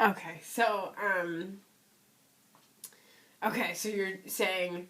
Okay, so, you're saying,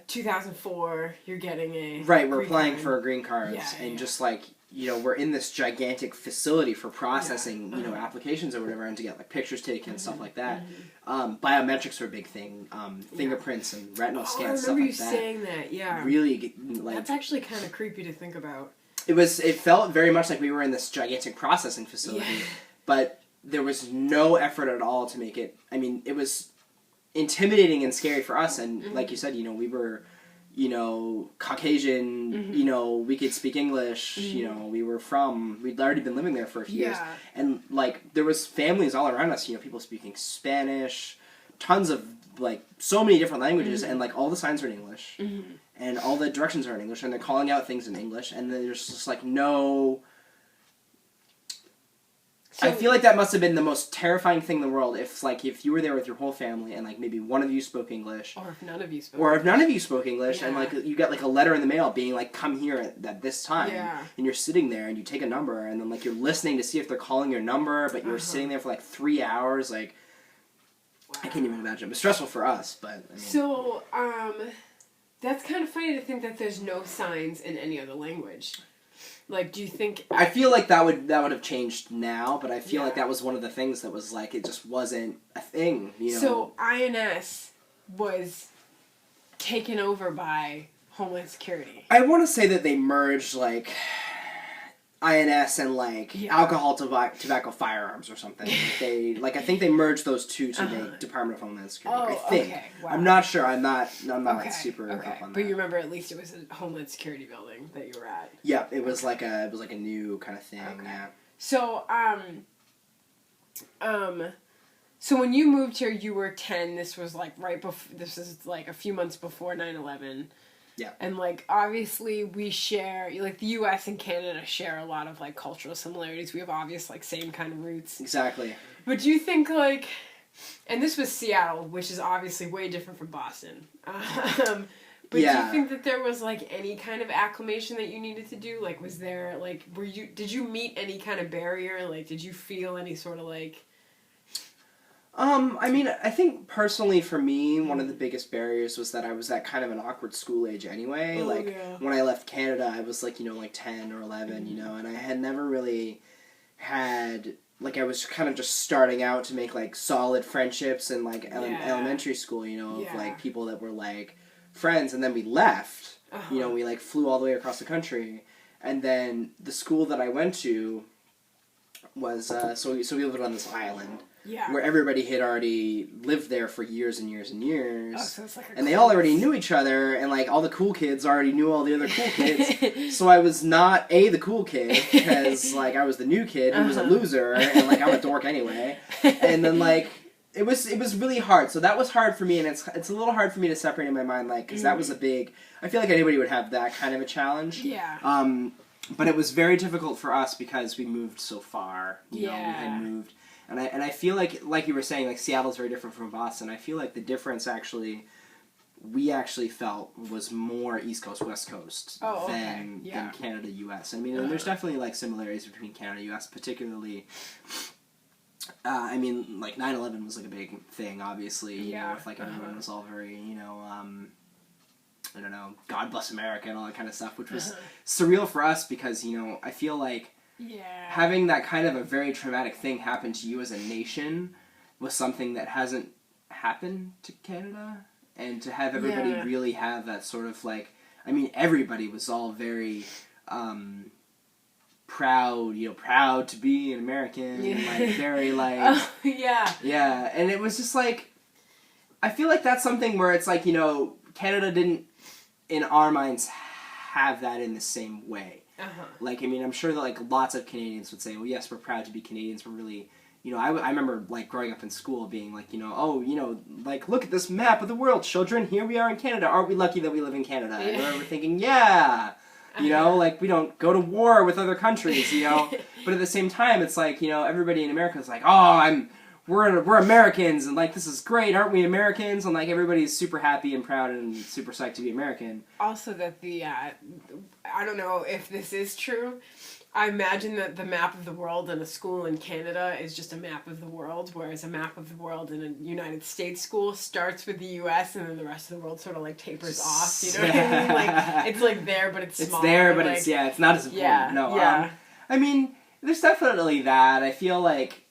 2004, you're getting a Right, we're green applying card. for green cards, Yeah, and yeah. just like, we're in this gigantic facility for processing, Yeah. applications or whatever, and to get like pictures taken and stuff like that. Biometrics are a big thing. Fingerprints and retinal scans, stuff like that. I remember you saying that, yeah. Really, like... That's actually kind of creepy to think about. It felt very much like we were in this gigantic processing facility, Yeah. but there was no effort at all to make it... I mean, it was intimidating and scary for us, and like you said, we were... Caucasian, we could speak English, we'd already been living there for a few years. And, like, there was families all around us, people speaking Spanish, tons of, like, so many different languages, and, like, all the signs are in English, and all the directions are in English, and they're calling out things in English, and there's just, like, no... So, I feel like that must have been the most terrifying thing in the world if you were there with your whole family and like maybe one of you spoke English. Or if none of you spoke English. And like you get like a letter in the mail being like, come here at this time. Yeah. And you're sitting there and you take a number and then like you're listening to see if they're calling your number, but you're sitting there for like 3 hours. Like, wow. I can't even imagine. It was stressful for us, but... I mean, so, that's kind of funny to think that there's no signs in any other language. Like, do you think... I feel like that would have changed now, but I feel like that was one of the things that was like, it just wasn't a thing, So, INS was taken over by Homeland Security. I want to say that they merged, like, INS and, like, alcohol, tobacco, firearms or something. I think they merged those two to make Department of Homeland Security. I think. Okay. Wow. I'm not sure. I'm not super up on that. But you remember at least it was a Homeland Security building that you were at. Yeah, it was like a new kind of thing. Okay. Yeah. So, so when you moved here, you were 10. This was like this is like a few months before 9/11. Yeah. And, like, obviously we share, like, the U.S. and Canada share a lot of, like, cultural similarities. We have obvious, like, same kind of roots. Exactly. But do you think, like, and this was Seattle, which is obviously way different from Boston. But do you think that there was, like, any kind of acclimation that you needed to do? Like, was there, like, did you meet any kind of barrier? Like, did you feel any sort of, like... I mean, I think personally for me, one of the biggest barriers was that I was at kind of an awkward school age anyway. When I left Canada, I was like, like 10 or 11, and I had never really had, like, I was kind of just starting out to make, like, solid friendships in, like, elementary school, of, like, people that were, like, friends, and then we left, we, like, flew all the way across the country, and then the school that I went to was, so we lived on this island. Yeah. Where everybody had already lived there for years and years and years. Oh, so it's like and they all already knew each other, and like all the cool kids already knew all the other cool kids. So I was not the cool kid, because like I was the new kid who was a loser, and like I'm a dork anyway. And then like it was really hard. So that was hard for me, and it's a little hard for me to separate in my mind, like, because that was a big... I feel like anybody would have that kind of a challenge. Yeah. But it was very difficult for us because we moved so far. You know, we had moved... And I feel like you were saying, like, Seattle's very different from Boston. I feel like the difference we actually felt was more East Coast, West Coast than Canada, U.S. I mean, there's definitely, like, similarities between Canada and U.S., particularly, I mean, like, 9/11 was, like, a big thing, obviously, with, like, everyone was all very, I don't know, God bless America and all that kind of stuff, which was surreal for us because, I feel like having that kind of a very traumatic thing happen to you as a nation was something that hasn't happened to Canada, and to have everybody really have that sort of like, I mean, everybody was all very proud to be an American, and like very like and it was just like, I feel like that's something where it's like, Canada didn't in our minds have that in the same way. Like, I mean, I'm sure that, like, lots of Canadians would say, well, yes, we're proud to be Canadians, we're really, I remember, like, growing up in school being like, like, look at this map of the world, children, here we are in Canada, aren't we lucky that we live in Canada? And we're thinking, like, we don't go to war with other countries, but at the same time, it's like, everybody in America is like, we're Americans, and, like, this is great, aren't we Americans? And, like, everybody's super happy and proud and super psyched to be American. Also that I don't know if this is true, I imagine that the map of the world in a school in Canada is just a map of the world, whereas a map of the world in a United States school starts with the U.S. and then the rest of the world sort of like tapers off. You know what I mean? Like it's like there, but it's smaller. It's there, but like, it's not as important. Yeah, no, yeah. I mean, there's definitely that. I feel like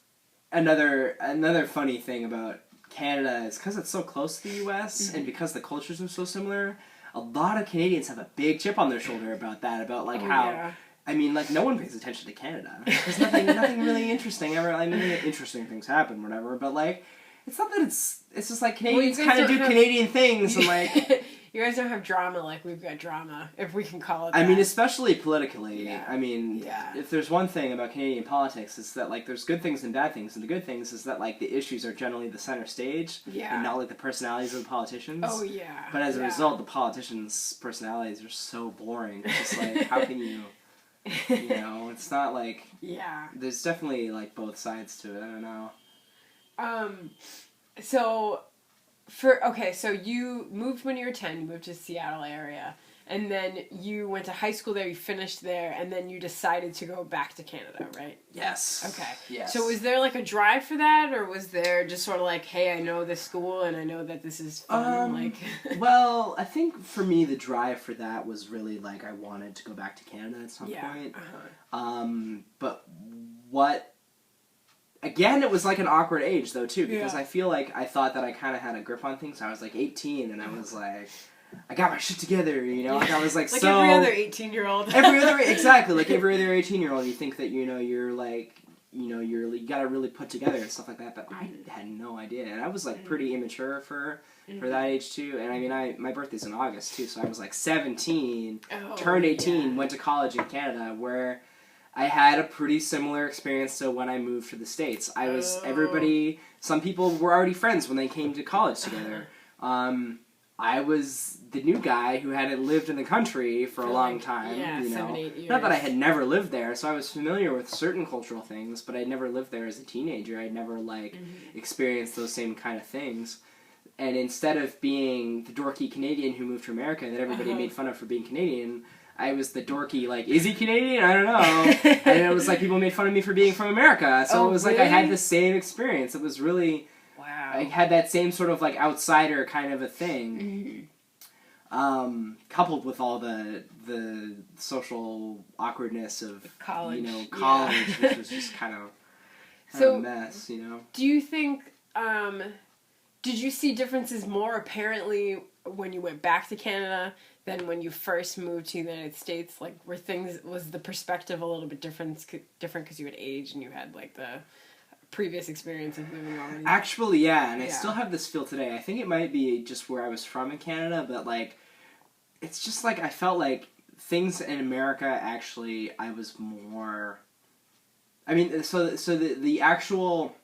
another funny thing about Canada is because it's so close to the U.S. and because the cultures are so similar, a lot of Canadians have a big chip on their shoulder about that, about like how. Yeah. I mean, like, no one pays attention to Canada. There's nothing really interesting ever. I mean, interesting things happen, whatever, but, like, it's not that it's just, like, Canadians kind of do Canadian things, and, like... You guys don't have drama like we've got drama, if we can call it that. I mean, especially politically. Yeah. I mean, if there's one thing about Canadian politics, it's that, like, there's good things and bad things, and the good things is that, like, the issues are generally the center stage, and not, like, the personalities of the politicians. Oh, yeah. But as a result, the politicians' personalities are so boring. It's just, like, how can you... You know, it's not like... Yeah. There's definitely, like, both sides to it. I don't know. So you moved when you were 10, you moved to the Seattle area, and then you went to high school there, you finished there, and then you decided to go back to Canada, right? Yes. Okay. Yes. So was there, like, a drive for that, or was there just sort of like, hey, I know this school, and I know that this is fun, like... Well, I think for me, the drive for that was really, like, I wanted to go back to Canada at some point. But what... Again, it was like an awkward age, though, too, because I feel like I thought that I kind of had a grip on things. I was, like, 18, and I was, like, I got my shit together, you know? Like, I was, like, like so... every other 18-year-old. Exactly. Like, every other 18-year-old, you think that, you know, you're, like, you gotta really put together and stuff like that, but I had no idea. And I was, like, pretty immature for that age, too. And, I mean, my birthday's in August, too, so I was, like, 17, turned 18, went to college in Canada, where... I had a pretty similar experience to when I moved to the States. Some people were already friends when they came to college together. I was the new guy who hadn't lived in the country for a long time. Yeah, 7, 8 years. Not that I had never lived there, so I was familiar with certain cultural things, but I'd never lived there as a teenager. I'd never, like, experienced those same kind of things. And instead of being the dorky Canadian who moved to America that everybody made fun of for being Canadian... I was the dorky, like, is he Canadian? I don't know. And it was like people made fun of me for being from America. So it was like I had the same experience. It was really... Wow. I had that same sort of, like, outsider kind of a thing. Coupled with all the social awkwardness of college. Which was just kind of a mess, you know? Do you think... did you see differences more apparently when you went back to Canada than when you first moved to the United States? Like, was the perspective a little bit different because you had aged and you had, like, the previous experience of moving already? Actually, yeah, and I still have this feel today. I think it might be just where I was from in Canada, but, like, it's just, like, I felt like things in America, actually, I was more... I mean, so the actual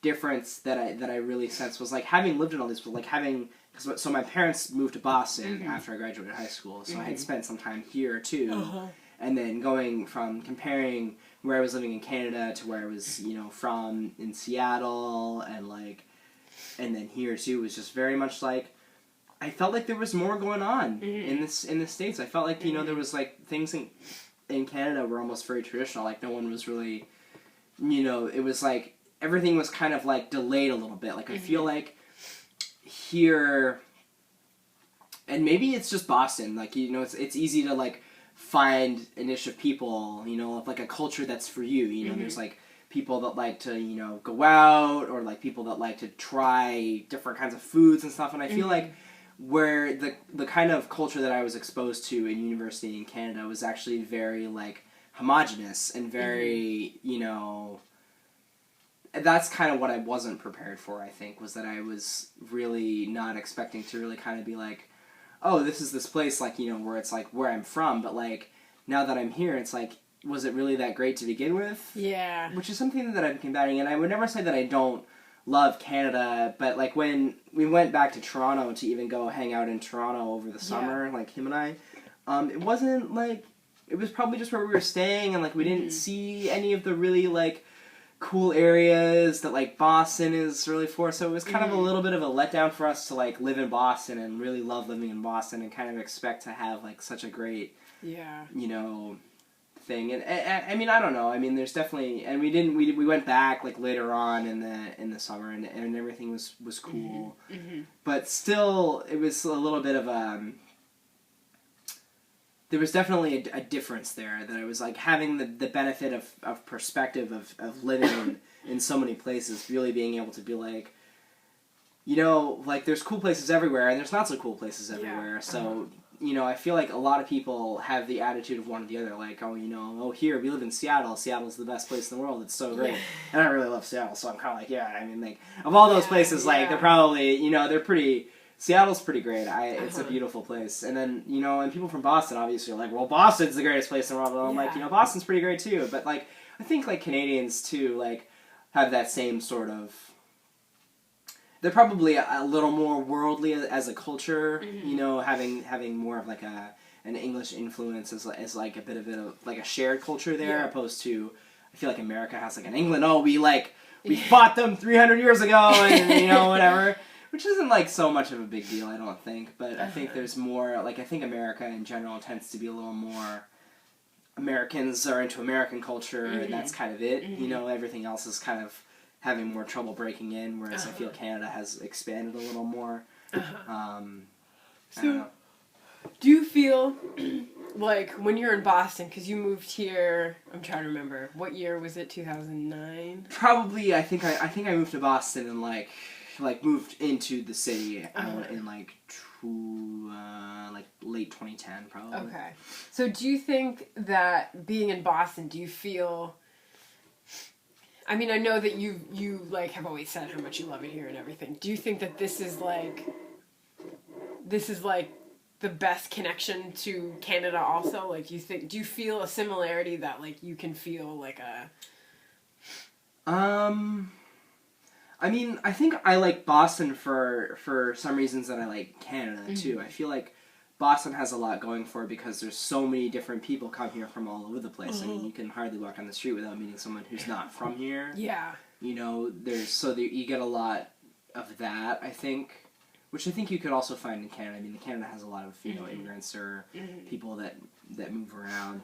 difference that I really sensed was, like, having lived in all these, like, having... So my parents moved to Boston after I graduated high school, so I had spent some time here, too. And then comparing where I was living in Canada to where I was, you know, from in Seattle, and, like, and then here, too, was just very much, like, I felt like there was more going on in the States. I felt like, you know, there was, like, things in Canada were almost very traditional. Like, no one was really, you know, it was, like, everything was kind of, like, delayed a little bit. Like, I feel like here, and maybe it's just Boston, like, you know, it's easy to, like, find a niche of people, you know, of, like, a culture that's for you, you know, there's, like, people that like to, you know, go out, or, like, people that like to try different kinds of foods and stuff, and I feel like where the kind of culture that I was exposed to in university in Canada was actually very, like, homogenous, and very, you know... That's kind of what I wasn't prepared for, I think, was that I was really not expecting to really kind of be like, oh, this is this place, like, you know, where it's, like, where I'm from, but, like, now that I'm here, it's, like, was it really that great to begin with? Yeah. Which is something that I've been combating, and I would never say that I don't love Canada, but, like, when we went back to Toronto to even go hang out in Toronto over the summer, like, him and I, it wasn't, like, it was probably just where we were staying, and, like, we didn't see any of the really, like, cool areas that, like, Boston is really for, so it was kind of a little bit of a letdown for us to, like, live in Boston and really love living in Boston and kind of expect to have, like, such a great, you know, thing. And I mean, I don't know. I mean, there's definitely, and we went back like later on in the summer, and everything was cool. Mm-hmm. But still, it was a little bit of there was definitely a difference there, that I was like having the benefit of perspective of living in so many places, really being able to be like, you know, like there's cool places everywhere and there's not so cool places everywhere. Yeah. So, you know, I feel like a lot of people have the attitude of one or the other, like, oh, you know, oh, here, we live in Seattle. Seattle's the best place in the world. It's so great. Yeah. And I really love Seattle, so I'm kind of like, yeah, I mean, like, of all those places, like, they're probably, you know, they're pretty... Seattle's pretty great. It's a beautiful place. And then, you know, and people from Boston obviously are like, well, Boston's the greatest place in the world. And I'm like, you know, Boston's pretty great too. But, like, I think, like, Canadians, too, like, have that same sort of... They're probably a little more worldly as a culture, you know, having more of, like, an English influence as like, a bit of like, a shared culture there, opposed to, I feel like America has, like, an England, oh, we fought them 300 years ago, and, you know, whatever. Which isn't, like, so much of a big deal, I don't think. But I think there's more... Like, I think America in general tends to be a little more... Americans are into American culture, and that's kind of it. You know, everything else is kind of having more trouble breaking in, whereas I feel Canada has expanded a little more. So, do you feel... like, when you're in Boston, because you moved here... I'm trying to remember. What year was it? 2009? Probably, I think I moved to Boston in, like moved into the city in like late 2010 probably. Okay. So do you think that being in Boston, do you feel... I mean, I know that you like have always said how much you love it here and everything. Do you think that this is like the best connection to Canada also? Like, do you feel a similarity that like you can feel like a... I mean, I think I like Boston for some reasons that I like Canada, too. I feel like Boston has a lot going for it because there's so many different people come here from all over the place. I mean, you can hardly walk on the street without meeting someone who's not from here. Yeah. You know, you get a lot of that, I think, which I think you could also find in Canada. I mean, Canada has a lot of, you know, immigrants or people that move around.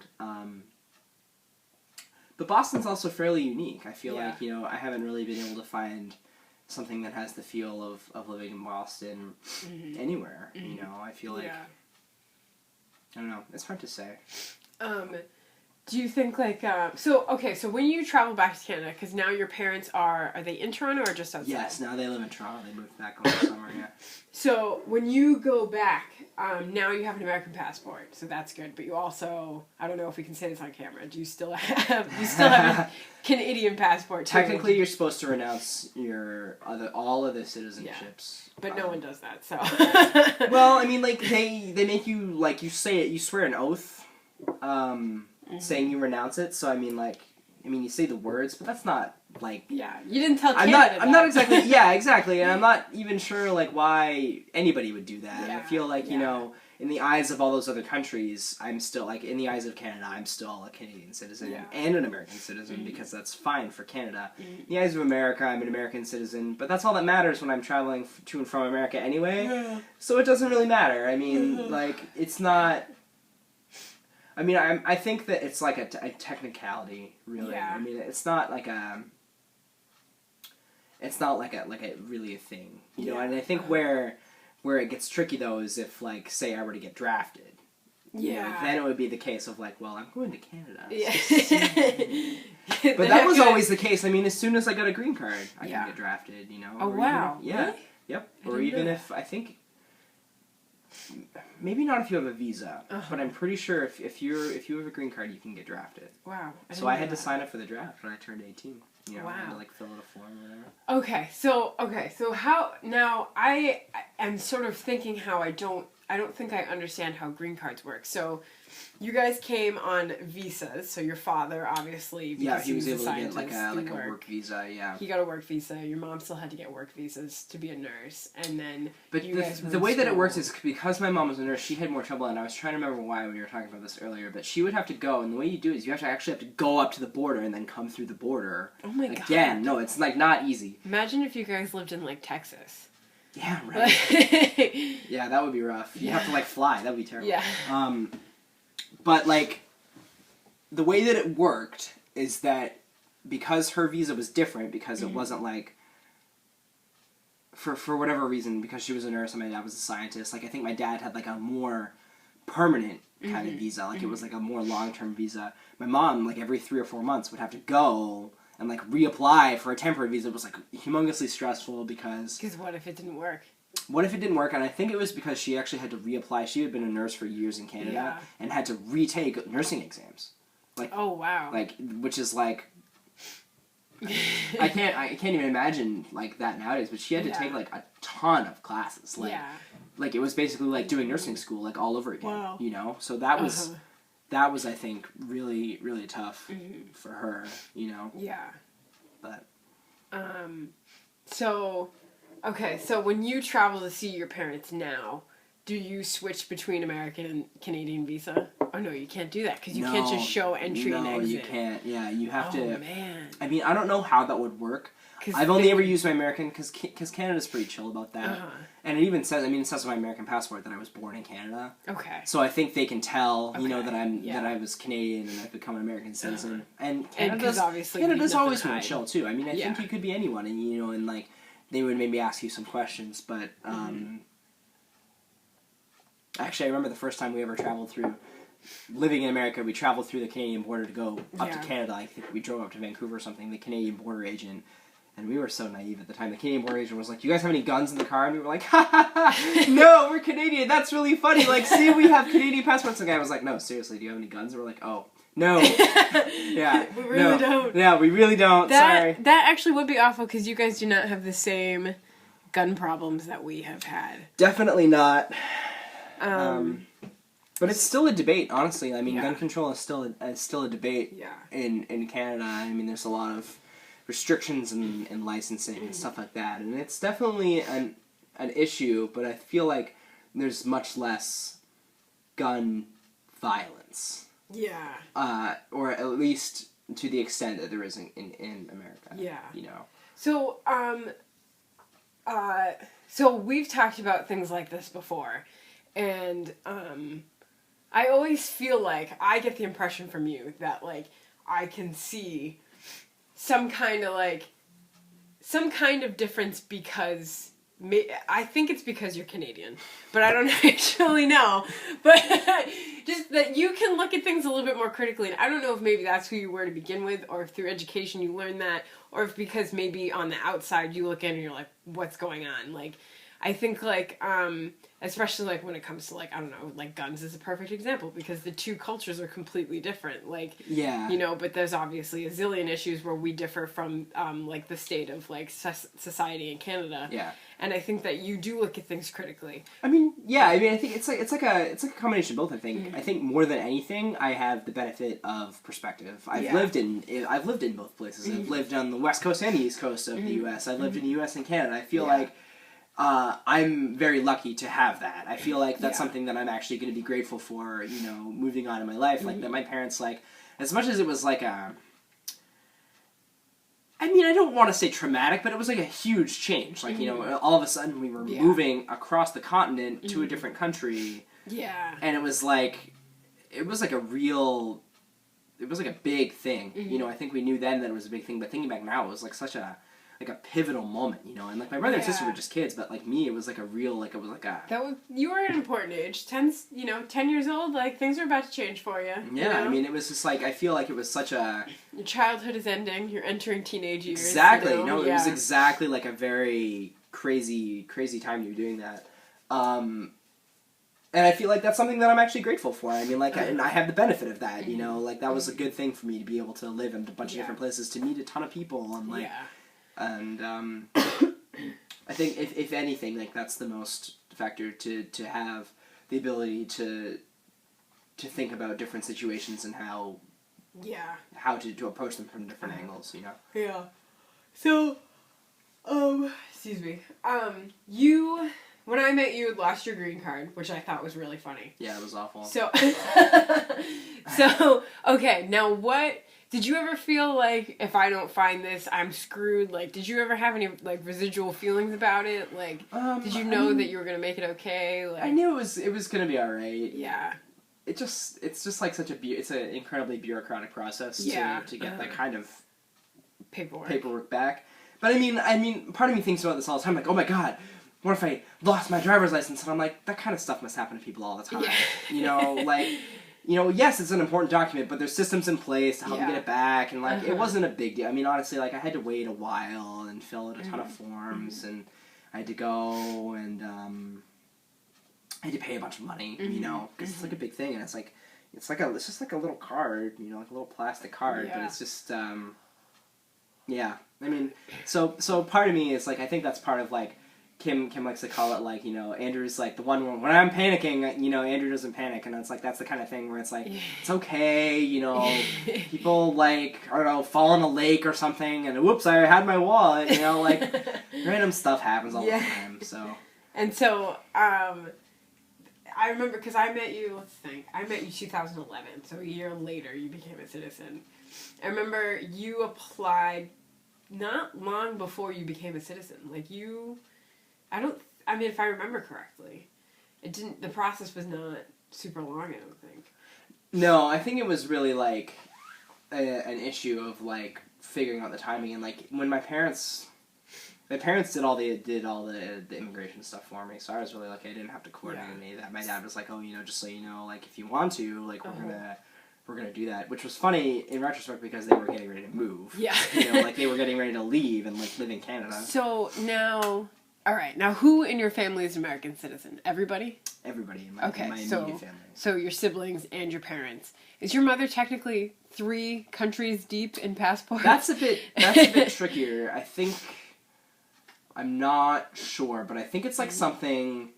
But Boston's also fairly unique. I feel like, you know, I haven't really been able to find something that has the feel of living in Boston anywhere. You know, I feel like... I don't know. It's hard to say. Do you think, like... So when you travel back to Canada, because now your parents are they in Toronto or just outside? Yes, now they live in Toronto. They moved back over the summer, yeah. So when you go back, now you have an American passport, so that's good. But you also... I don't know if we can say this on camera. Do you still have... a Canadian passport, too? Technically, you're supposed to renounce all other citizenships. Yeah. But no one does that, so... Well, I mean, like, they make you, like, you swear an oath, saying you renounce it, so I mean, like, you say the words, but that's not, like... Yeah, you didn't tell Canada I'm not exactly... Yeah, exactly, and I'm not even sure, like, why anybody would do that. Yeah, I feel like, you know, in the eyes of all those other countries, I'm still, like, in the eyes of Canada, I'm still a Canadian citizen and an American citizen, because that's fine for Canada. In the eyes of America, I'm an American citizen, but that's all that matters when I'm traveling to and from America anyway, so it doesn't really matter. I mean, like, it's not... I mean, I think that it's like a technicality, really. Yeah. I mean, it's not like a... It's not like a really a thing, you know. And I think where it gets tricky though is if, like, say I were to get drafted. Yeah. Like, then it would be the case of like, well, I'm going to Canada. Yeah. But that was always the case. I mean, as soon as I got a green card, I can get drafted. You know. Oh wow. Yeah. Really? Yep. Or even if I think. Maybe not if you have a visa, but I'm pretty sure if you have a green card, you can get drafted. Wow. So I had to sign up for the draft when I turned 18. You know, I had to, like, fill out a form or whatever. Okay, so how... Now, I am sort of thinking how I don't think I understand how green cards work. So, you guys came on visas, so your father, obviously... Yeah, he was able to get, like a work visa, yeah. He got a work visa. Your mom still had to get work visas to be a nurse, and then... But the way that it works is because my mom was a nurse, she had more trouble, and I was trying to remember why we were talking about this earlier, but she would have to go, and the way you do it is you actually have to go up to the border and then come through the border. Oh my god. Again, no, it's, like, not easy. Imagine if you guys lived in, like, Texas. Yeah, right. Yeah, that would be rough. You have to, like, fly. That would be terrible. Yeah. But, like, the way that it worked is that because her visa was different, because it wasn't like, for whatever reason, because she was a nurse and my dad was a scientist, like I think my dad had like a more permanent kind of visa, like it was like a more long-term visa. My mom, like every 3 or 4 months, would have to go and like reapply for a temporary visa. It was like humongously stressful because what if it didn't work? What if it didn't work? And I think it was because she actually had to reapply. She had been a nurse for years in Canada and had to retake nursing exams. Like, oh wow! Like, which is like, I can't even imagine like that nowadays. But she had to take like a ton of classes. Like it was basically like doing nursing school like all over again. Wow. You know, so that was I think really really tough for her. You know. Yeah. But. So. Okay, so when you travel to see your parents now, do you switch between American and Canadian visa? Oh no, you can't do that because you can't just show entry and exit. No, you can't. Yeah, you have to. Oh man. I mean, I don't know how that would work. I've only ever used my American because Canada's pretty chill about that. And it even says, it says on my American passport that I was born in Canada. Okay. So I think they can tell, you know, that that I was Canadian and I've become an American citizen. And Canada's always been chill too. I mean, I think you could be anyone, and you know, and like. They would maybe ask you some questions, but actually I remember the first time we ever traveled through, living in America, we traveled through the Canadian border to go up to Canada. I think we drove up to Vancouver or something, the Canadian border agent, and we were so naive at the time. The Canadian border agent was like, "Do you guys have any guns in the car?" And we were like, "Ha ha ha, no, we're Canadian, that's really funny, like, see, we have Canadian passports." And the guy was like, "No, seriously, do you have any guns?" And we're like, "Oh. No. Yeah. We really don't. Yeah, we really don't. Sorry. That actually would be awful because you guys do not have the same gun problems that we have had. Definitely not. But it's still a debate, honestly. I mean, gun control is still a debate in Canada. I mean, there's a lot of restrictions and licensing and stuff like that. And it's definitely an issue, but I feel like there's much less gun violence. Yeah. Or at least to the extent that there is in America. Yeah. You know. So, so we've talked about things like this before, and I always feel like I get the impression from you that like I can see some kind of difference because. I think it's because you're Canadian, but I don't actually know. But just that you can look at things a little bit more critically. And I don't know if maybe that's who you were to begin with, or if through education you learned that, or if because maybe on the outside you look in and you're like, what's going on? Like, I think like, especially like when it comes to like, I don't know, like guns is a perfect example because the two cultures are completely different. Like, you know, but there's obviously a zillion issues where we differ from like the state of like society in Canada. Yeah. And I think that you do look at things critically. I mean, yeah. I mean, I think it's like a combination of both. I think. I think more than anything, I have the benefit of perspective. I've lived in both places. I've lived on the West Coast and the East Coast of the U.S. I've lived in the U.S. and Canada. I feel like I'm very lucky to have that. I feel like that's something that I'm actually going to be grateful for. You know, moving on in my life, like that. My parents, like, as much as it was like a. I mean, I don't want to say traumatic, but it was like a huge change. Like, you know, all of a sudden we were moving across the continent to a different country. Yeah. And it was like a big thing. You know, I think we knew then that it was a big thing, but thinking back now, it was like such a pivotal moment, you know, and like my brother and sister were just kids, but like me, it was like a real, like it was like a... You were at an important age, 10 years old, like things are about to change for you. Yeah, you know? I mean, it was just like, I feel like it was such a... Your childhood is ending, you're entering teenage years. Exactly, you know? It was exactly like a very crazy time you were doing that. And I feel like that's something that I'm actually grateful for. I mean, like, I have the benefit of that, you know, like that was a good thing for me to be able to live in a bunch of different places, to meet a ton of people, and like... And I think if anything, like that's the most factor to have the ability to think about different situations and how to approach them from different angles, you know. Yeah. So, excuse me. You when I met you, had lost your green card, which I thought was really funny. Yeah, it was awful. So, okay, now what... Did you ever feel like, if I don't find this, I'm screwed? Like, did you ever have any, like, residual feelings about it? Like, did you know that you were going to make it okay? Like, I knew it was going to be alright. Yeah. it's just like it's an incredibly bureaucratic process to get that kind of paperwork back. But I mean, part of me thinks about this all the time. Like, oh my god, what if I lost my driver's license? And I'm like, that kind of stuff must happen to people all the time. Yes, it's an important document, but there's systems in place to help you get it back, and like it wasn't a big deal. I mean, honestly, like I had to wait a while and fill out a ton of forms, and I had to go and I had to pay a bunch of money, because it's like a big thing, and it's just like a little card, like a little plastic card, but it's just yeah. I mean, so part of me is like I think that's part of like. Kim likes to call it like, Andrew's like the one where when I'm panicking, Andrew doesn't panic, and it's like that's the kind of thing where it's like it's okay, people like I don't know fall in a lake or something, and whoops, I had my wallet, like random stuff happens all the time. So and so I remember because I met you 2011, so a year later you became a citizen. I remember you applied not long before you became a citizen, like you. If I remember correctly, the process was not super long, I don't think. No, I think it was really, like, an issue of, like, figuring out the timing, and, like, when my parents did all the immigration stuff for me, so I was really lucky I didn't have to coordinate any of that. My dad was like, oh, just so you know, like, if you want to, like, we're gonna do that, which was funny in retrospect because they were getting ready to move. Yeah. Like, they were getting ready to leave and, like, live in Canada. So, now... All right. Now, who in your family is an American citizen? Everybody? Everybody in my immediate family. So your siblings and your parents. Is your mother technically 3 countries deep in passports? That's a bit trickier. I think I'm not sure, but I think it's like something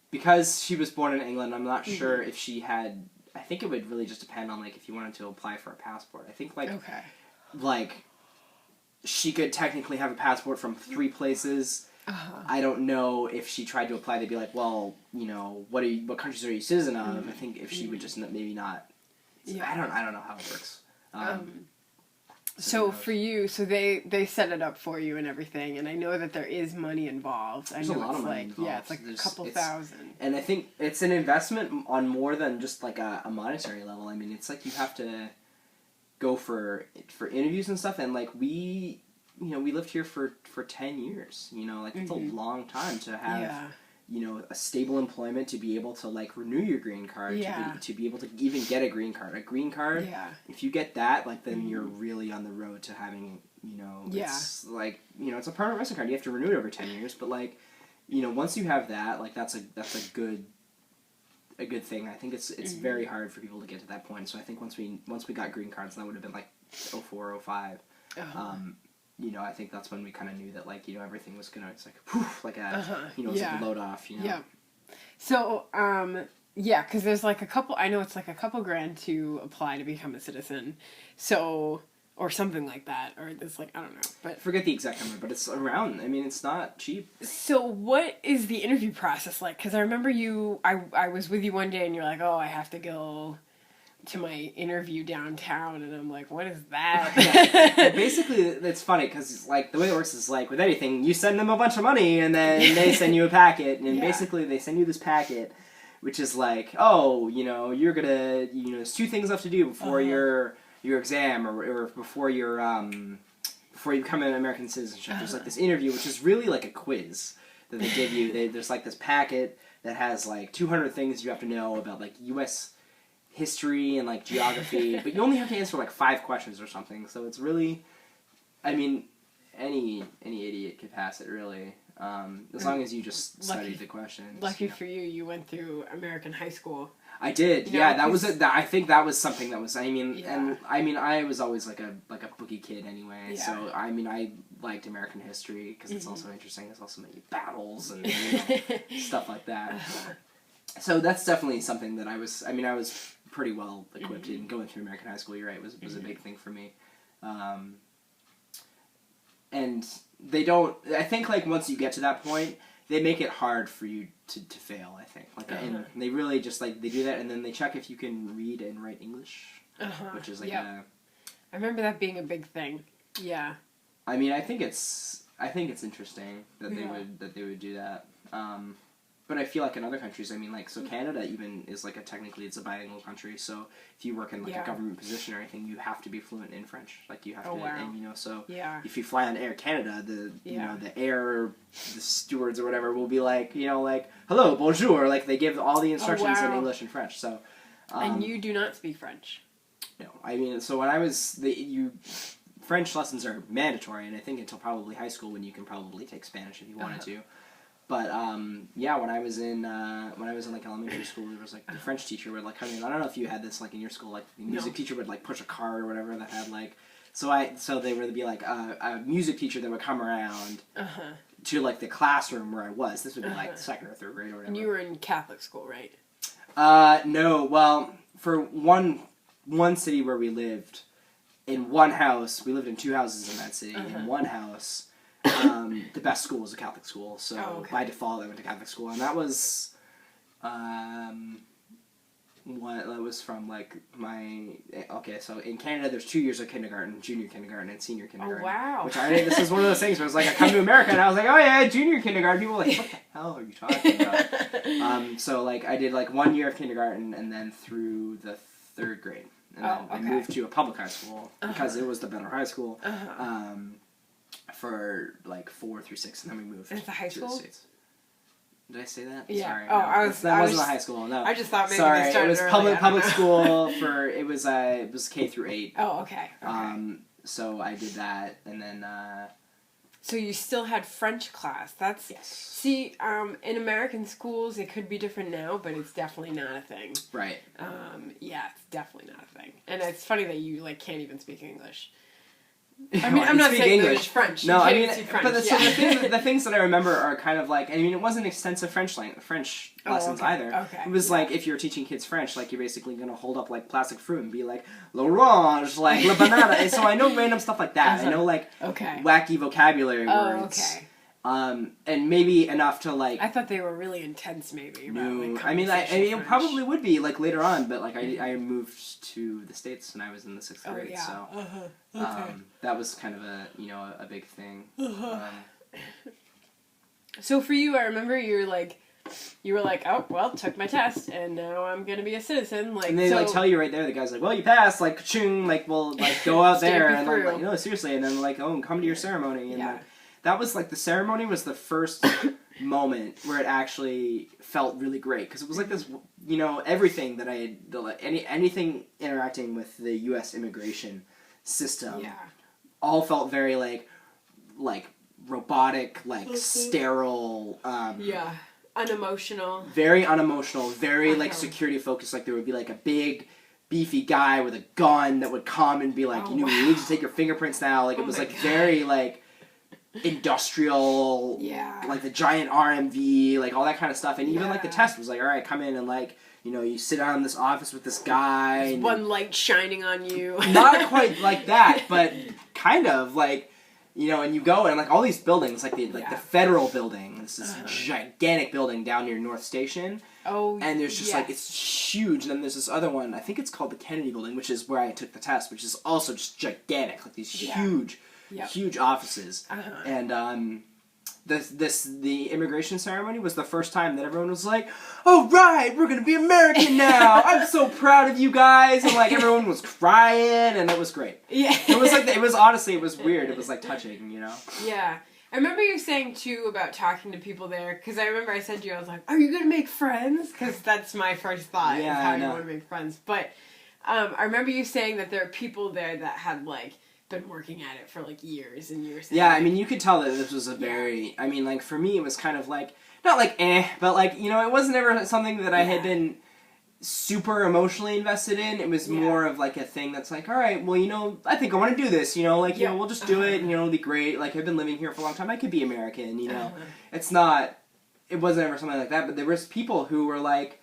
because she was born in England. I'm not sure if she had. I think it would really just depend on like if you wanted to apply for a passport. I think like she could technically have a passport from 3 places. I don't know if she tried to apply, they'd be like, well, what countries are you citizen of? I think if she would just maybe not. Yeah. I don't know how it works. So for you, they set it up for you and everything, and I know that there is money involved. There's a lot of money involved. Yeah, it's like a couple thousand. And I think it's an investment on more than just like a monetary level. I mean, it's like you have to go for interviews and stuff, and like we lived here for 10 years, like it's a long time to have, a stable employment, to be able to like renew your green card, to be able to even get a green card. A green card, if you get that, like then you're really on the road to having, it's like, it's a permanent resident card. You have to renew it over 10 years, but like, once you have that, like that's a good thing. I think it's very hard for people to get to that point. So I think once we got green cards, that would have been like 04, 05. I think that's when we kind of knew that, like, everything was gonna, it's like, poof, like a, it's like a load off, Yeah. So, because there's like I know it's like a couple grand to apply to become a citizen. So, or something like that, or it's like, I don't know, but. Forget the exact number, but it's around, it's not cheap. So what is the interview process like? Because I remember I was with you one day and you're like, oh, I have to go to my interview downtown, and I'm like, what is that? Well, basically, it's funny because like the way it works is like with anything, you send them a bunch of money, and then they send you a packet, and basically they send you this packet, which is like, oh, you're gonna, there's 2 things left to do before your exam or before before you become an American citizenship. There's like this interview, which is really like a quiz that they give you. There's like this packet that has like 200 things you have to know about like U.S. history and like geography, but you only have to answer like 5 questions or something. So it's really, any idiot could pass it really, as long as you just studied the questions. Lucky for you, you went through American high school. I did, that was it. I think that was something that was. And I was always like a bookie kid anyway. Yeah. So I liked American history because it's also interesting. It's also many battles and stuff like that. So that's definitely something that I was pretty well equipped in going through American high school. You're right, was a big thing for me. And they don't, I think like once you get to that point, they make it hard for you to fail, I think. Like, and they really just like, they do that and then they check if you can read and write English, which is like I remember that being a big thing. Yeah. I think it's interesting that they would do that. but I feel like in other countries, I mean, like, so Canada even is like technically it's a bilingual country, so if you work in like a government position or anything, you have to be fluent in French. Like, you have to, and, you know, so if you fly on Air Canada, you know, the stewards or whatever will be like, you know, like, hello, bonjour, like, they give all the instructions in English and French, so. And you do not speak French? No, I mean, so when I was, French lessons are mandatory, and I think until probably high school when you can probably take Spanish if you wanted to. But yeah, when I was in like elementary school, there was like the French teacher would like come in. I don't know if you had this like in your school, like the music teacher would like push a card or whatever that had like. So they would be like a music teacher that would come around to like the classroom where I was. This would be like second or third grade or whatever. And you were in Catholic school, right? No. Well, for one city where we lived, in one house, we lived in 2 houses in that city. In one house. The best school was a Catholic school, so by default I went to Catholic school, and that was, that was from like so in Canada there's 2 years of kindergarten, junior kindergarten, and senior kindergarten. Oh wow! This is one of those things where it's like I come to America and I was like, oh yeah, junior kindergarten. People were like, what the hell are you talking about? So like I did like 1 year of kindergarten and then through the 3rd grade, and then I moved to a public high school because it was the better high school. For like 4 through 6, and then we moved to the States. Did I say that? Yeah. Sorry. Oh, no, that wasn't a high school. No. I just thought maybe Sorry, they started it was early, public school for it was K through 8. Oh, okay. So I did that, and then. So you still had French class. That's See, in American schools it could be different now, but it's definitely not a thing. Right. Yeah, it's definitely not a thing, and it's funny that you like can't even speak English. I mean, I'm not saying English. French. No, I mean, French. But so the things that I remember are kind of like, I mean, it wasn't extensive French lessons either. Okay. It was like, if you're teaching kids French, like, you're basically going to hold up, like, plastic fruit and be like, l'orange, like, la banana. And so I know random stuff like that. I know, like, wacky vocabulary words. Okay. And maybe enough to, like... I thought they were really intense, maybe. No, like, I mean, it probably would be, like, later on, but, like, I moved to the States when I was in the 6th grade, so... that was kind of a big thing. So for you, I remember you were like, oh, well, took my test, and now I'm gonna be a citizen. Like, and they like tell you right there. The guy's like, well, you passed. Like, chung, like, well, like, go out there, and I'm like, no, seriously. And then like, oh, come to your ceremony. And like, that was like the ceremony was the first moment where it actually felt really great because it was like this, everything that I had, anything interacting with the U.S. immigration system, all felt very like robotic, like sterile, unemotional, very unemotional, very like security focused. Like there would be like a big beefy guy with a gun that would come and be like, we need to take your fingerprints now. Like it was like very like industrial, like the giant RMV, like all that kind of stuff. And even like the test was like, all right, come in and like, you sit down in this office with this guy. There's one light shining on you. Not quite like that, but kind of like, and you go and like all these buildings, like the federal building, this is gigantic building down near North Station. Oh, and there's just like, it's huge. And then there's this other one, I think it's called the Kennedy Building, which is where I took the test, which is also just gigantic, like these huge offices. And the immigration ceremony was the first time that everyone was like, oh right, we're gonna be American now, I'm so proud of you guys, and like everyone was crying, and it was great. It was like, it was weird, it was like touching, Yeah. I remember you saying too about talking to people there, because I remember I said to you, I was like, are you gonna make friends? Because that's my first thought, is how you want to make friends. But I remember you saying that there are people there that had like been working at it for like years and years. Yeah, I mean, you could tell that this was a very, I mean, like for me it was kind of like, not like but like, it wasn't ever something that I had been super emotionally invested in. It was more of like a thing that's like, all right, well, I think I want to do this, like, we'll just do it, and it'll be great. Like, I've been living here for a long time, I could be American, It's not, it wasn't ever something like that, but there was people who were like,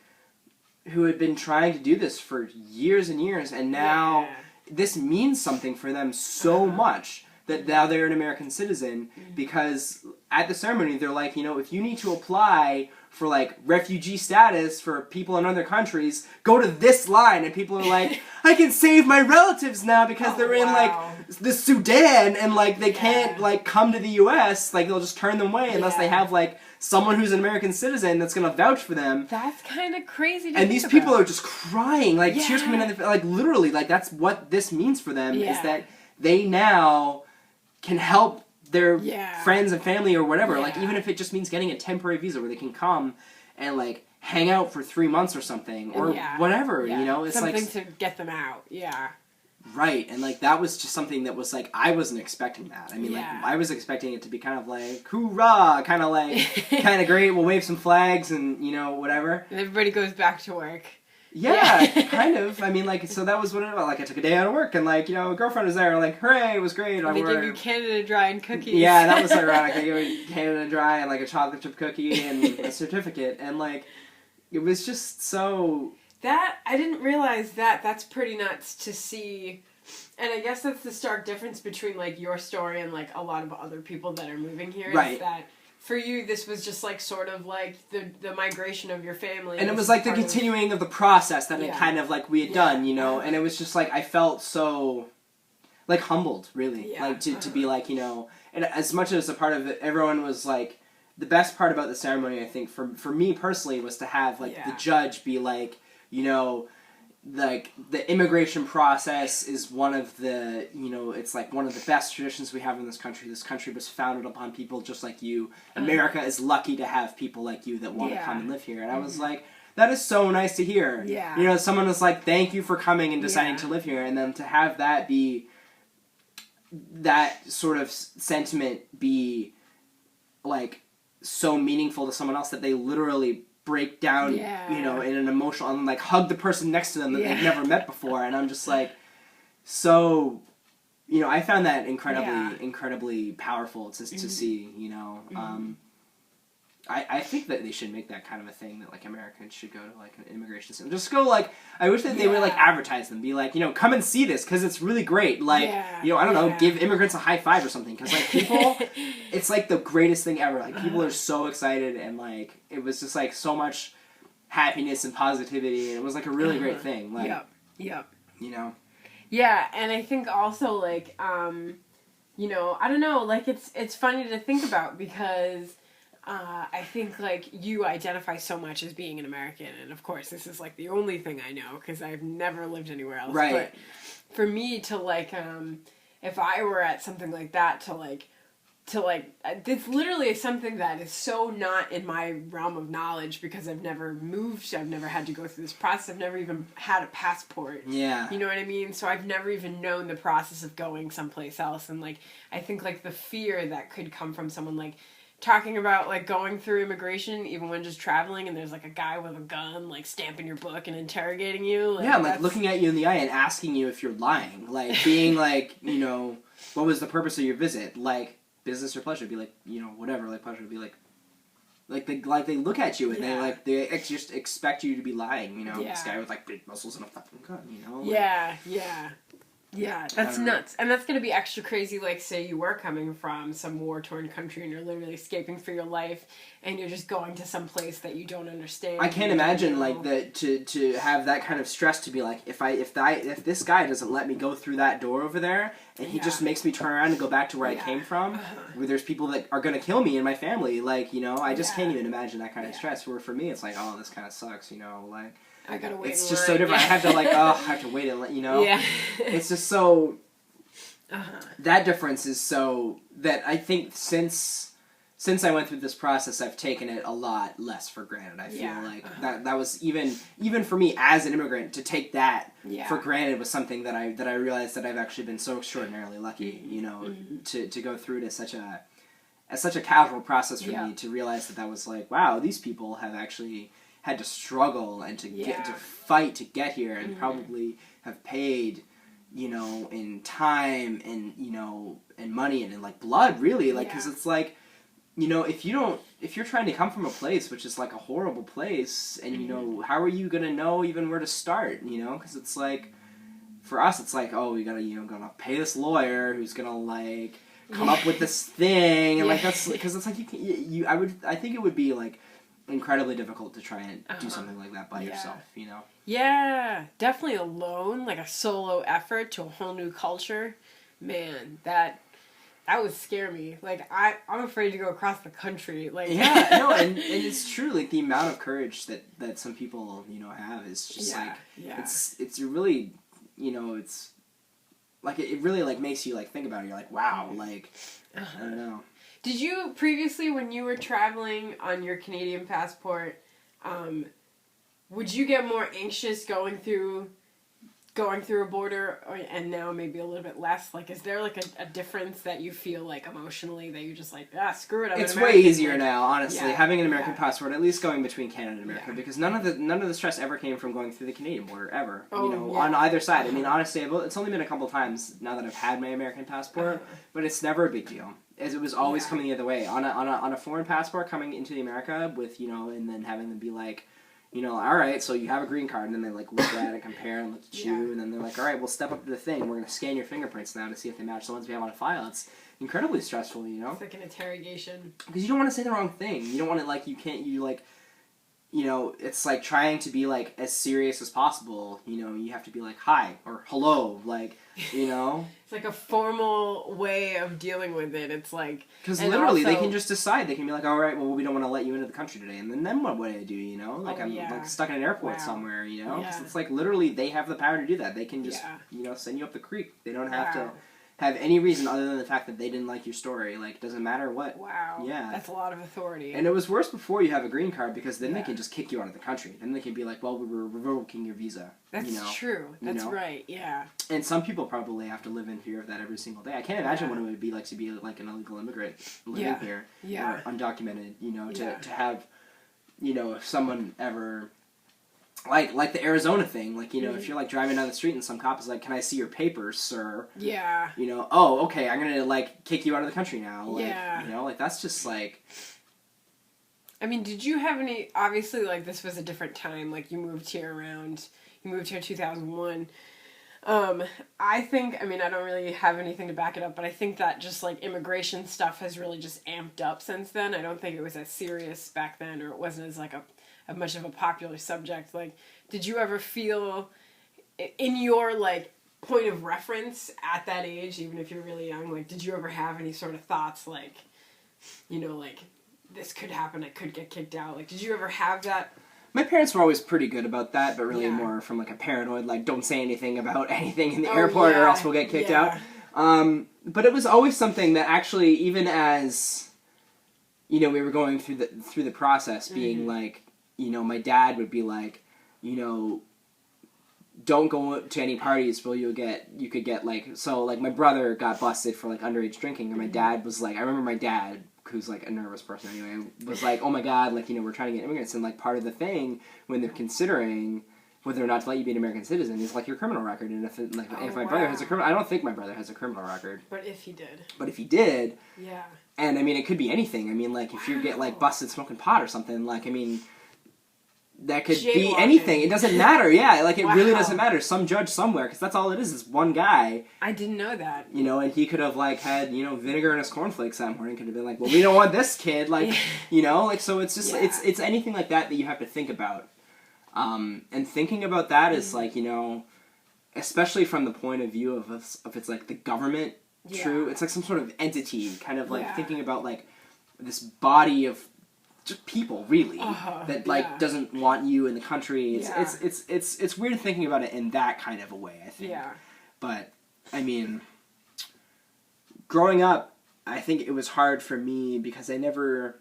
who had been trying to do this for years and years, and now this means something for them so much that now they're an American citizen, because at the ceremony, they're like, you know, if you need to apply for, like, refugee status for people in other countries, go to this line. And people are like, I can save my relatives now because they're in, like, the Sudan and, like, they can't, like, come to the U.S. Like, they'll just turn them away unless they have, like, someone who's an American citizen that's going to vouch for them. That's kind of crazy to And these people are just crying, like, tears coming in, like, literally, like, that's what this means for them, is that they now can help their friends and family or whatever, like, even if it just means getting a temporary visa where they can come and, like, hang out for 3 months or something, or whatever, you know? It's something like, to get them out, Right, and, like, that was just something that was, like, I wasn't expecting that. I mean, like, I was expecting it to be kind of, like, hoorah, kind of, like, kind of great, we'll wave some flags and, you know, whatever. And everybody goes back to work. Yeah, kind of. I mean, like, so that was what it was. Like, I took a day out of work, and, like, you know, a girlfriend was there, like, hooray, it was great. And they gave you Canada Dry and cookies. Yeah, that was ironic. They gave me Canada Dry and, like, a chocolate chip cookie and a certificate, and, like, it was just so... That, I didn't realize that. That's pretty nuts to see. And I guess that's the stark difference between, like, your story and, like, a lot of other people that are moving here. Right. Is that for you, this was just, like, sort of, like, the migration of your family. And it was, like, the continuing of the process that it kind of, like, we had done, you know? And it was just, like, I felt so, like, humbled, really. Like, to be, like, you know... And as much as a part of it, everyone was, like... The best part about the ceremony, I think, for me personally, was to have, like, the judge be, like, you know... Like, the immigration process is one of the, you know, it's like one of the best traditions we have in this country. This country was founded upon people just like you. America is lucky to have people like you that want to come and live here. And I was like, that is so nice to hear. Yeah. You know, someone was like, thank you for coming and deciding to live here. And then to have that be, that sort of sentiment be, like, so meaningful to someone else that they literally break down, you know, in an emotional, and, like, hug the person next to them that they've never met before, and I'm just, like, so, you know, I found that incredibly powerful to see, you know. I think that they should make that kind of a thing, that, like, Americans should go to, like, an immigration system. Just go, like, I wish that they would, like, advertise them, be like, you know, come and see this, because it's really great. Like, you know, I don't know, give immigrants a high five or something, because, like, people, it's, like, the greatest thing ever. Like, people are so excited, and, like, it was just, like, so much happiness and positivity, and it was, like, a really great thing. Like, you know? Yeah, and I think also, like, you know, I don't know, like, it's funny to think about, because... I think, like, you identify so much as being an American, and of course this is, like, the only thing I know, because I've never lived anywhere else. Right. But for me to, like, if I were at something like that, to it's literally something that is so not in my realm of knowledge, because I've never moved, I've never had to go through this process, I've never even had a passport. Yeah. You know what I mean? So I've never even known the process of going someplace else, and, like, I think, like, the fear that could come from someone, like, talking about, like, going through immigration, even when just traveling, and there's, like, a guy with a gun, like, stamping your book and interrogating you. Like, yeah, like, looking at you in the eye and asking you if you're lying. Like, being like, you know, what was the purpose of your visit? Like, business or pleasure? Be like, you know, whatever, like, pleasure. Be like they look at you and they just expect you to be lying, you know? This guy with, like, big muscles and a fucking gun, you know? Like, Yeah, that's nuts. And that's going to be extra crazy, like, say you were coming from some war-torn country and you're literally escaping for your life, and you're just going to some place that you don't understand. I can't imagine, like, that to have that kind of stress, to be like, if this guy doesn't let me go through that door over there, and he just makes me turn around and go back to where I came from, where there's people that are going to kill me and my family, like, you know, I just can't even imagine that kind of stress, where for me it's like, oh, this kind of sucks, you know, like... I gotta wait. It's just so different. I have to, like, I have to wait and let you know. Yeah. It's just so. That difference is so that I think since I went through this process, I've taken it a lot less for granted. I feel like that was even for me as an immigrant, to take that for granted was something that I realized that I've actually been so extraordinarily lucky, you know, to go through it as such a casual process for me, to realize that was like, wow, these people have actually had to struggle and to get to fight to get here, and probably have paid, you know, in time and, you know, and money and in, like, blood, really, like, because it's like, you know, if you're trying to come from a place which is, like, a horrible place, and, you know, how are you gonna know even where to start, you know, because it's like, for us, it's like, oh, we gotta, you know, gonna pay this lawyer who's gonna, like, come up with this thing, and like that's because it's like I think it would be like incredibly difficult to try and do something like that by yourself, you know? Yeah, definitely alone, like a solo effort to a whole new culture. Man, that would scare me. Like, I'm afraid to go across the country. Like, yeah, no, and it's true. Like the amount of courage that some people, you know, have is just it's really, you know, it's like it really like makes you like think about it. You're like, wow, like I don't know. Did you previously, when you were traveling on your Canadian passport, would you get more anxious going through a border, and now maybe a little bit less? Like, is there like a difference that you feel like emotionally that you're just like, screw it, I'm It's an American. way easier now, honestly, having an American passport, at least going between Canada and America, because none of the stress ever came from going through the Canadian border ever. On either side. I mean, honestly, it's only been a couple times now that I've had my American passport, but it's never a big deal. As it was always coming the other way on a foreign passport coming into the America with, you know, and then having them be like, you know, all right, so you have a green card, and then they like look at it, compare, and look at you, and then they're like, all right, we'll step up to the thing. We're going to scan your fingerprints now to see if they match the ones we have on a file. It's incredibly stressful, you know? It's like an interrogation. Because you don't want to say the wrong thing. You don't want to, like, you know, it's like trying to be, like, as serious as possible. You know, you have to be like, hi, or hello, like, you know? It's like a formal way of dealing with it. It's like... Because literally, they can just decide. They can be like, all right, well, we don't want to let you into the country today. And then what would I do, you know? Like, I'm like stuck in an airport somewhere, you know? Because it's like, literally, they have the power to do that. They can just, you know, send you up the creek. They don't have to have any reason other than the fact that they didn't like your story. Like, doesn't matter what. Wow. Yeah. That's a lot of authority. And it was worse before you have a green card, because then they can just kick you out of the country. Then they can be like, well, we were revoking your visa. That's true. That's right, yeah. And some people probably have to live in fear of that every single day. I can't imagine what it would be like to be like an illegal immigrant living here. Yeah. Or undocumented, you know, to have, you know, if someone ever... Like the Arizona thing, like, you know, if you're, like, driving down the street and some cop is like, can I see your papers, sir? Yeah. You know, oh, okay, I'm gonna, like, kick you out of the country now. Like, you know, like, that's just, like... I mean, did you have any... Obviously, like, this was a different time. Like, you moved here in 2001. I think... I mean, I don't really have anything to back it up, but I think that just, like, immigration stuff has really just amped up since then. I don't think it was as serious back then, or it wasn't as, like, a much of a popular subject. Like, did you ever feel in your, like, point of reference at that age, even if you're really young, like, did you ever have any sort of thoughts, like, you know, like, this could happen, I could get kicked out? Like, did you ever have that? My parents were always pretty good about that, but really more from, like, a paranoid, like, don't say anything about anything in the airport or else we'll get kicked out. But it was always something that actually, even as, you know, we were going through the process, being like, you know, my dad would be like, you know, don't go to any parties where you could get, like, so, like, my brother got busted for, like, underage drinking, and my dad was like, I remember my dad, who's, like, a nervous person anyway, was like, oh my god, like, you know, we're trying to get immigrants, and, like, part of the thing, when they're considering whether or not to let you be an American citizen, is, like, your criminal record, and if my brother has a criminal, I don't think my brother has a criminal record. But if he did. But if he did. Yeah. And, I mean, it could be anything. I mean, like, if you get, like, busted smoking pot or something, like, I mean... That could be anything. It doesn't matter. Yeah, like, it really doesn't matter. Some judge somewhere, because that's all it is one guy. I didn't know that. You know, and he could have, like, had, you know, vinegar in his cornflakes that morning. Could have been like, well, we don't want this kid. Like, you know, like, so it's just, it's anything like that you have to think about. And thinking about that is, like, you know, especially from the point of view of it's, like, the government, true. It's, like, some sort of entity, kind of, like, thinking about, like, this body of just people, really, that, like, doesn't want you in the country. It's weird thinking about it in that kind of a way, I think. Yeah. But, I mean, growing up, I think it was hard for me because I never,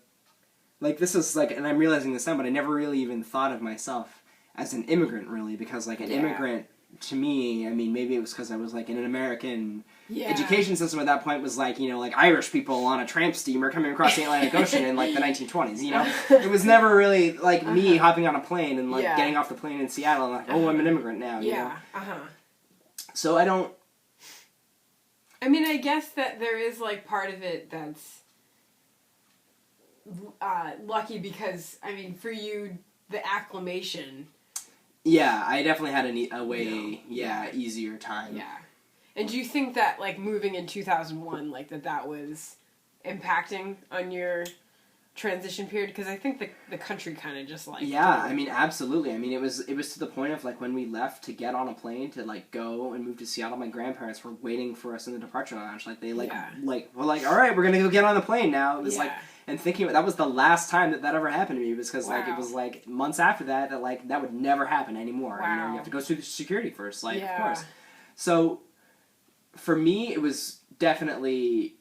like, this is, like, and I'm realizing this now, but I never really even thought of myself as an immigrant, really, because, like, an immigrant, to me, I mean, maybe it was because I was, like, in an American education system at that point was, like, you know, like, Irish people on a tramp steamer coming across the Atlantic Ocean in, like, the 1920s, you know? It was never really, like, me hopping on a plane and, like, getting off the plane in Seattle and, like, oh, I'm an immigrant now, you know? So I don't... I mean, I guess that there is, like, part of it that's lucky because, I mean, for you, the acclimation... Yeah, I definitely had a way, easier time. Yeah. And do you think that, like, moving in 2001, like, that was impacting on your transition period? Because I think the country kind of just, like... Yeah, I mean, absolutely. I mean, it was to the point of, like, when we left to get on a plane to, like, go and move to Seattle, my grandparents were waiting for us in the departure lounge. Like, they, like, we're like, all right, we're going to go get on the plane now. It was, like... And thinking that was the last time that ever happened to me, because like it was like months after that like that would never happen anymore. Wow. You know, you have to go through the security first, like of course. So for me, it was definitely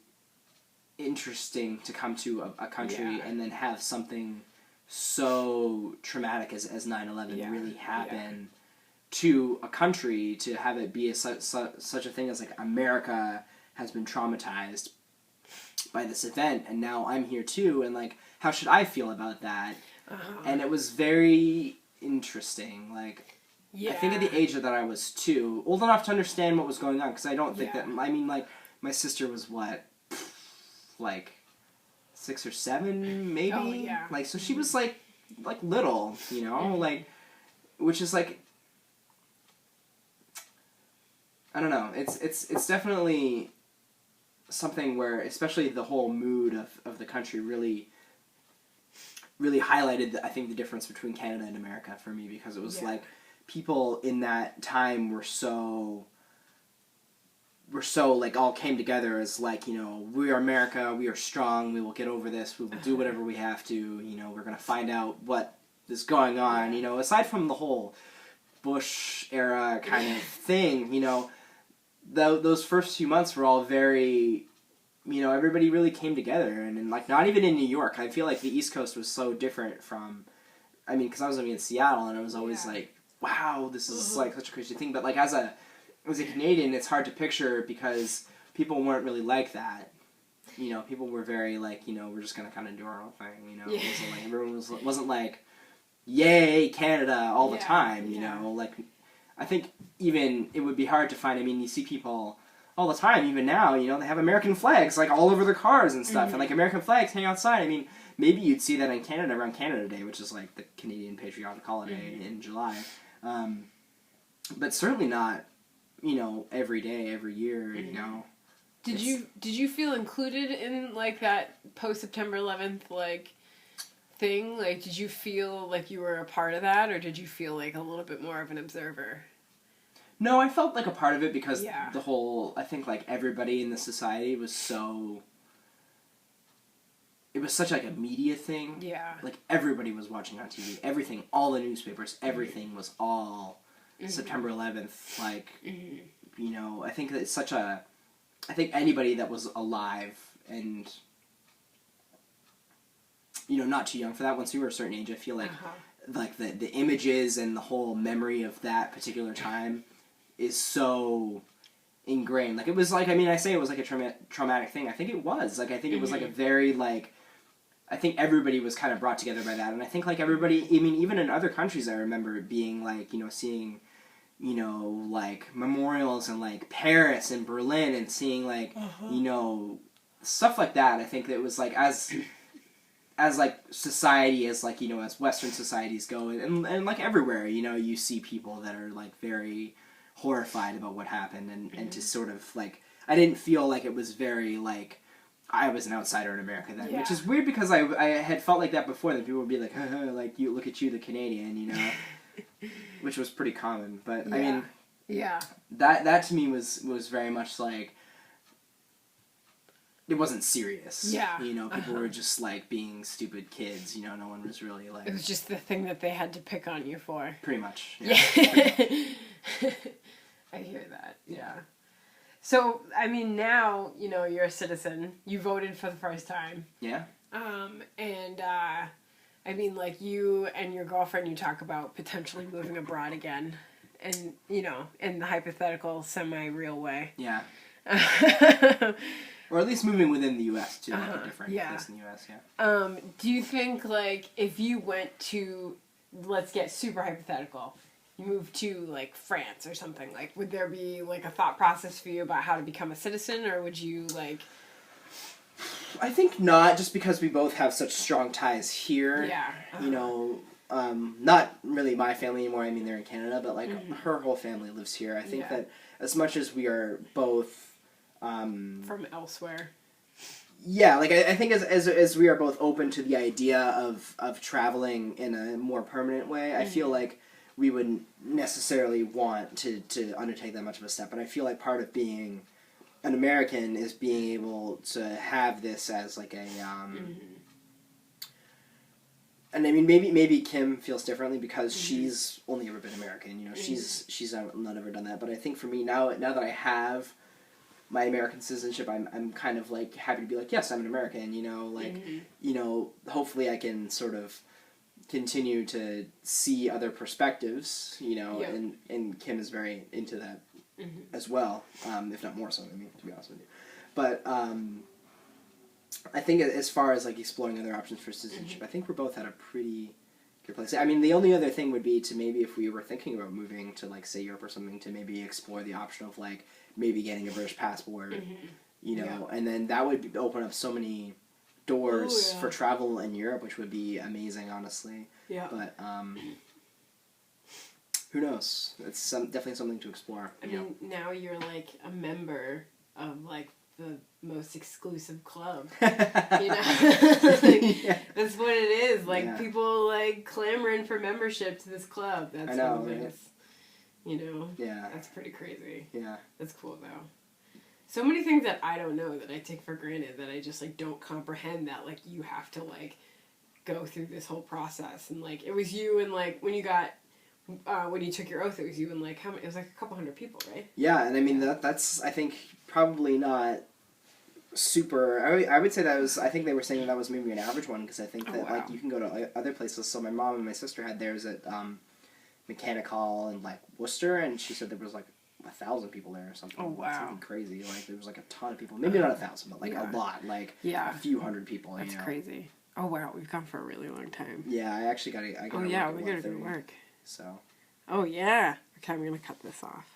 interesting to come to a country and then have something so traumatic as 9/11 really happen to a country, to have it be such a thing as like America has been traumatized by this event, and now I'm here too, and like how should I feel about that? And it was very interesting. Like I think at the age that I was 2, old enough to understand what was going on, because I don't think that, I mean, like my sister was what, like 6 or 7 maybe, like so she was like little, you know, like, which is like, I don't know, it's definitely something where, especially the whole mood of the country really highlighted, I think, the difference between Canada and America for me, because it was like people in that time were so like all came together as like, you know, we are America, we are strong, we will get over this, we will do whatever we have to, you know, we're going to find out what is going on, you know, aside from the whole Bush era kind of thing, you know, those first few months were all very, you know, everybody really came together, and like not even in New York. I feel like the East Coast was so different from, I mean, because I was living in Seattle, and I was always like, wow, this is like such a crazy thing. But like as a Canadian, it's hard to picture, because people weren't really like that. You know, people were very like, you know, we're just gonna kind of do our own thing. You know, it wasn't like everyone wasn't like, yay Canada all the time. You know, like. I think even it would be hard to find. I mean, you see people all the time, even now, you know, they have American flags like all over their cars and stuff, and like American flags hang outside. I mean, maybe you'd see that in Canada around Canada Day, which is like the Canadian patriotic holiday in July, but certainly not, you know, every day, every year. You know. Did you feel included in like that post September 11th like thing? Like, did you feel like you were a part of that, or did you feel like a little bit more of an observer? No, I felt like a part of it, because the whole, I think like everybody in the society was so, it was such like a media thing. Yeah. Like everybody was watching on TV, everything, all the newspapers, everything was all September 11th. Like, you know, I think that it's such a, I think anybody that was alive and, you know, not too young for that, once you were a certain age, I feel like like the images and the whole memory of that particular time is so ingrained. Like, it was like, I mean, I say it was like a traumatic thing. I think it was. Like, I think it was like a very, like, I think everybody was kind of brought together by that. And I think, like, everybody, I mean, even in other countries, I remember it being, like, you know, seeing, you know, like, memorials in, like, Paris and Berlin, and seeing, like, you know, stuff like that. I think that it was, like, as like society, as like, you know, as Western societies go, and like everywhere, you know, you see people that are like very horrified about what happened, and to sort of like, I didn't feel like it was very like I was an outsider in America then, which is weird, because I had felt like that before, that people would be like, like, you look at you, the Canadian, you know, which was pretty common. But I mean, that to me was very much like, it wasn't serious. Yeah. You know, people were just, like, being stupid kids. You know, no one was really, like... It was just the thing that they had to pick on you for. Pretty much. Yeah. I hear that. Yeah. So, I mean, now, you know, you're a citizen. You voted for the first time. Yeah. And, I mean, like, you and your girlfriend, you talk about potentially moving abroad again. And, you know, in the hypothetical, semi-real way. Yeah. Or at least moving within the U.S. to like a different place in the U.S., do you think, like, if you went to, let's get super hypothetical, you moved to, like, France or something, like, would there be, like, a thought process for you about how to become a citizen, or would you, like... I think not, just because we both have such strong ties here. Yeah. You know, not really my family anymore. I mean, they're in Canada, but like her whole family lives here. I think that as much as we are both from elsewhere. Yeah, like I think as we are both open to the idea of traveling in a more permanent way, I feel like we wouldn't necessarily want to undertake that much of a step. And I feel like part of being an American is being able to have this as like a and I mean maybe Kim feels differently because she's only ever been American. You know, she's not ever done that. But I think for me now that I have my American citizenship, I'm kind of like happy to be like, yes, I'm an American. You know, like you know, hopefully I can sort of continue to see other perspectives. You know, and Kim is very into that as well, if not more so than me, to be honest with you. But I think as far as like exploring other options for citizenship, I think we're both at a pretty good place. I mean, the only other thing would be to maybe if we were thinking about moving to like say Europe or something, to maybe explore the option of like maybe getting a British passport, you know, and then that would open up so many doors for travel in Europe, which would be amazing, honestly. Yeah. But who knows? It's definitely something to explore. I mean, now you're like a member of like the most exclusive club. You know, like, that's what it is. Like people like clamoring for membership to this club. That's what it is. You know, that's pretty crazy. Yeah, that's cool though. So many things that I don't know that I take for granted that I just like don't comprehend that like you have to like go through this whole process and like it was you and like when you got when you took your oath it was you and like how many, it was like a couple hundred people, right? Yeah, and I mean that's I think probably not super. I would say that was. I think they were saying that was maybe an average one because I think that like you can go to other places. So my mom and my sister had theirs at Mechanic Hall in like Worcester, and she said there was like 1,000 people there or something. Oh wow! Something crazy. Like there was like a ton of people. Maybe not 1,000, but like a lot. Like a few hundred people. That's crazy. Oh wow, we've gone for a really long time. Yeah, I actually got to. We gotta go to work. So. Oh yeah. Okay, I'm gonna cut this off.